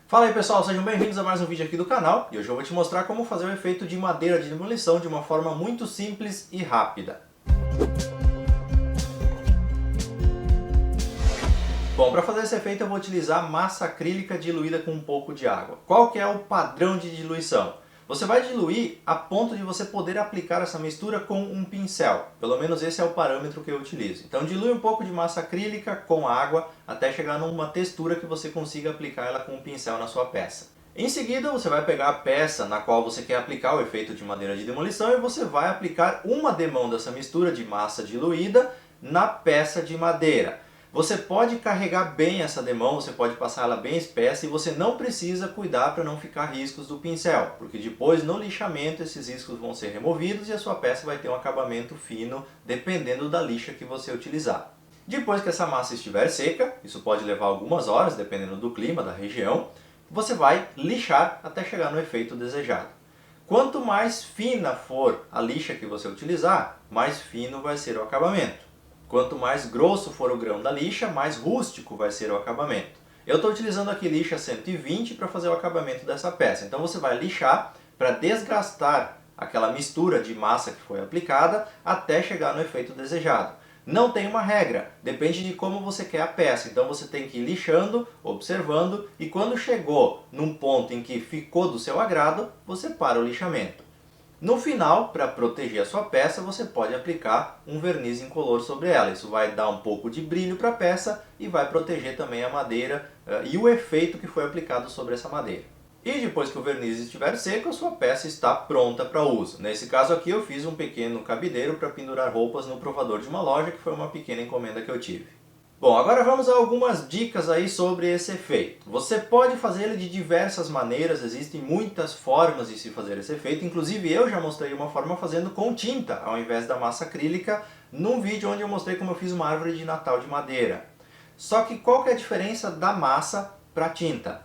Fala aí pessoal, sejam bem-vindos a mais um vídeo aqui do canal e hoje eu vou te mostrar como fazer o efeito de madeira de demolição de uma forma muito simples e rápida. Bom, para fazer esse efeito eu vou utilizar massa acrílica diluída com um pouco de água. Qual que é o padrão de diluição? Você vai diluir a ponto de você poder aplicar essa mistura com um pincel. Pelo menos esse é o parâmetro que eu utilizo. Então dilui um pouco de massa acrílica com água até chegar numa textura que você consiga aplicar ela com um pincel na sua peça. Em seguida você vai pegar a peça na qual você quer aplicar o efeito de madeira de demolição e você vai aplicar uma demão dessa mistura de massa diluída na peça de madeira. Você pode carregar bem essa demão, você pode passar ela bem espessa e você não precisa cuidar para não ficar riscos do pincel, porque depois no lixamento esses riscos vão ser removidos e a sua peça vai ter um acabamento fino dependendo da lixa que você utilizar. Depois que essa massa estiver seca, isso pode levar algumas horas dependendo do clima, da região, você vai lixar até chegar no efeito desejado. Quanto mais fina for a lixa que você utilizar, mais fino vai ser o acabamento. Quanto mais grosso for o grão da lixa, mais rústico vai ser o acabamento. Eu estou utilizando aqui lixa 120 para fazer o acabamento dessa peça. Então você vai lixar para desgastar aquela mistura de massa que foi aplicada até chegar no efeito desejado. Não tem uma regra, depende de como você quer a peça. Então você tem que ir lixando, observando e quando chegou num ponto em que ficou do seu agrado, você para o lixamento. No final, para proteger a sua peça, você pode aplicar um verniz incolor sobre ela. Isso vai dar um pouco de brilho para a peça e vai proteger também a madeira e o efeito que foi aplicado sobre essa madeira. E depois que o verniz estiver seco, a sua peça está pronta para uso. Nesse caso aqui eu fiz um pequeno cabideiro para pendurar roupas no provador de uma loja, que foi uma pequena encomenda que eu tive. Bom, agora vamos a algumas dicas aí sobre esse efeito. Você pode fazer ele de diversas maneiras, existem muitas formas de se fazer esse efeito, inclusive eu já mostrei uma forma fazendo com tinta, ao invés da massa acrílica, num vídeo onde eu mostrei como eu fiz uma árvore de Natal de madeira. Só que qual que é a diferença da massa para a tinta?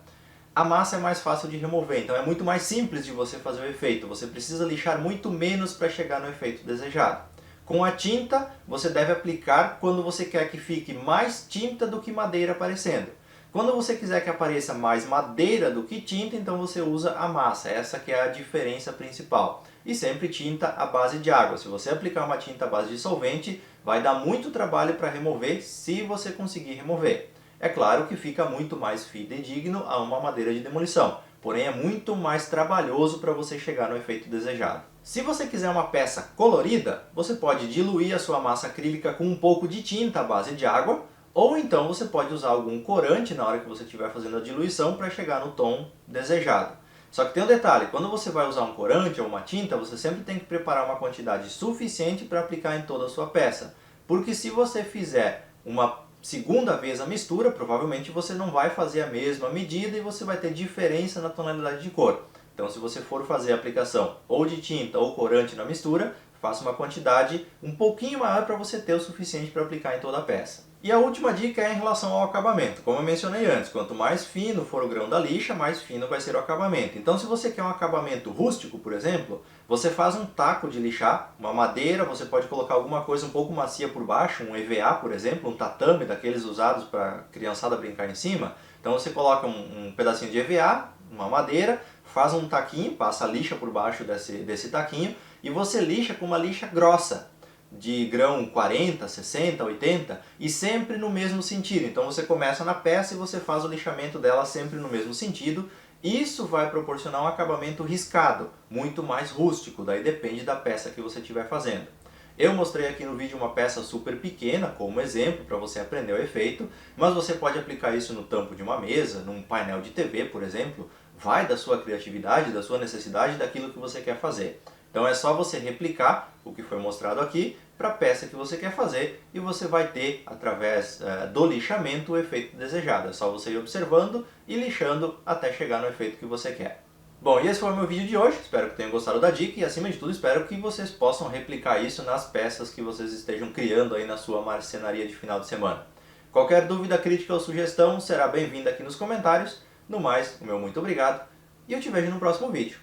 A massa é mais fácil de remover, então é muito mais simples de você fazer o efeito, você precisa lixar muito menos para chegar no efeito desejado. Com a tinta, você deve aplicar quando você quer que fique mais tinta do que madeira aparecendo. Quando você quiser que apareça mais madeira do que tinta, então você usa a massa. Essa que é a diferença principal. E sempre tinta à base de água. Se você aplicar uma tinta à base de solvente, vai dar muito trabalho para remover, se você conseguir remover. É claro que fica muito mais fidedigno a uma madeira de demolição, porém é muito mais trabalhoso para você chegar no efeito desejado. Se você quiser uma peça colorida, você pode diluir a sua massa acrílica com um pouco de tinta à base de água, ou então você pode usar algum corante na hora que você estiver fazendo a diluição para chegar no tom desejado. Só que tem um detalhe, quando você vai usar um corante ou uma tinta, você sempre tem que preparar uma quantidade suficiente para aplicar em toda a sua peça. Porque se você fizer uma segunda vez a mistura, provavelmente você não vai fazer a mesma medida e você vai ter diferença na tonalidade de cor. Então se você for fazer a aplicação ou de tinta ou corante na mistura, faça uma quantidade um pouquinho maior para você ter o suficiente para aplicar em toda a peça. E a última dica é em relação ao acabamento. Como eu mencionei antes, quanto mais fino for o grão da lixa, mais fino vai ser o acabamento. Então se você quer um acabamento rústico, por exemplo, você faz um taco de lixar, uma madeira, você pode colocar alguma coisa um pouco macia por baixo, um EVA, por exemplo, um tatame daqueles usados para criançada brincar em cima. Então você coloca um pedacinho de EVA, uma madeira, faz um taquinho, passa a lixa por baixo desse taquinho e você lixa com uma lixa grossa, de grão 40, 60, 80 e sempre no mesmo sentido. Então você começa na peça e você faz o lixamento dela sempre no mesmo sentido. Isso vai proporcionar um acabamento riscado, muito mais rústico, daí depende da peça que você estiver fazendo. Eu mostrei aqui no vídeo uma peça super pequena como exemplo para você aprender o efeito, mas você pode aplicar isso no tampo de uma mesa, num painel de TV, por exemplo. Vai da sua criatividade, da sua necessidade, daquilo que você quer fazer. Então é só você replicar o que foi mostrado aqui para a peça que você quer fazer e você vai ter, através do lixamento, o efeito desejado. É só você ir observando e lixando até chegar no efeito que você quer. Bom, e esse foi o meu vídeo de hoje, espero que tenham gostado da dica e acima de tudo espero que vocês possam replicar isso nas peças que vocês estejam criando aí na sua marcenaria de final de semana. Qualquer dúvida, crítica ou sugestão será bem-vinda aqui nos comentários. No mais, o meu muito obrigado e eu te vejo no próximo vídeo.